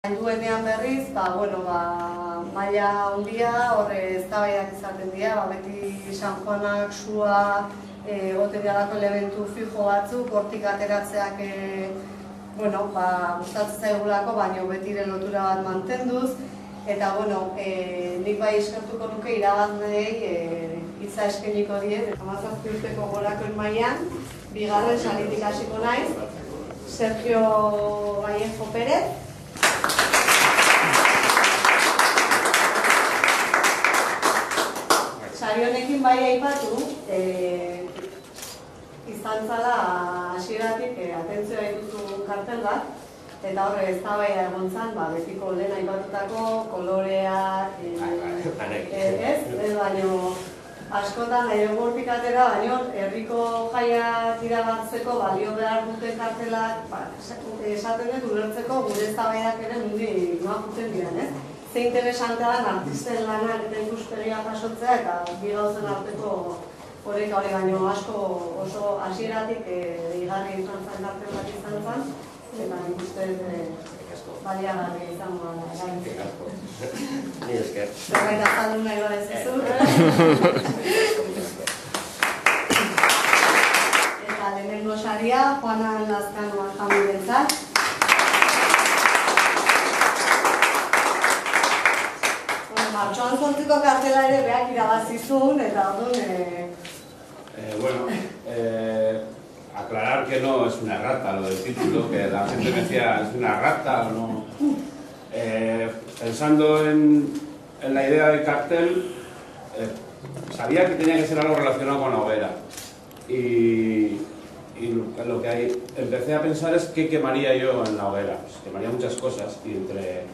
Duenean berriz, maila handia, horre eztabaidak izaten dira, beti San Juanak, sua, gote dialako elementu fijo batzuk, hortik ateratzeak gustatzen zaigulako, baina betire lotura bat mantenduz. Eta, nik bai eskertuko nuke irabazleei hitza eskainiko diet. 17 urteko gorakoen mailan, bigarren saritik hasiko naiz, Sergio Vallejo Pérez. Sari honekin bai aipatu, izan zala hasieratik atentzioa dituzu kartel bat, eta horre eztabaida egon zen, betiko lehen aipatutako koloreak, baino askotan hortik atera, baino herriko jaiak iragartzeko balio behar duten kartelak, esaten dut ulertzeko gure eztabaidak ere nondik noa juten diren, ez? Ze interesantea da artisten lanak eta ikuspegia jasotzea eta bi gauzen arteko oreka hori baino asko oso hasieratik deigarri izan zen kartel bat izan zen, eta nik uste baliagarria izango da. Ni esker. Zerbait azaldu nahi bat ez duzu. Eta lehenengo saria, Juana Lazkano Aljamurentzat. Martxoan 8ko kartela ere beak irabazizun, eta orduan... Aclarar que no es una rata lo del título, que la gente me decía, ¿es una rata o no? Pensando en la idea del cartel, sabía que tenía que ser algo relacionado con la hoguera. Y lo que empecé a pensar es qué quemaría yo en la hoguera. Pues quemaría muchas cosas, y entre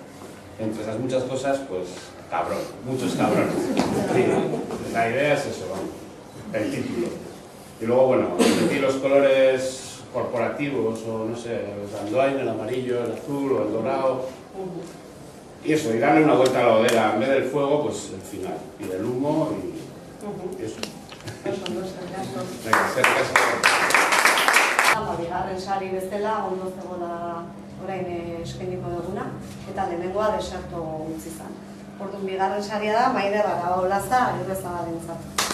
esas muchas cosas, pues cabrón, muchos cabrones. Sí, la idea es eso, el título. Y luego, metí los colores corporativos, o no sé, el Andoain, el amarillo, el azul o el dorado. Y eso, y darle una vuelta a la hoguera, en vez del fuego, pues el final. Y el humo y eso. Venga, bigarren sari bezala, ondo zegoela orain eskainiko duguna, eta lehenengoa deserto utzi zen. Orduan bigarren saria da Maider Arabaolaza Errezabalentzat.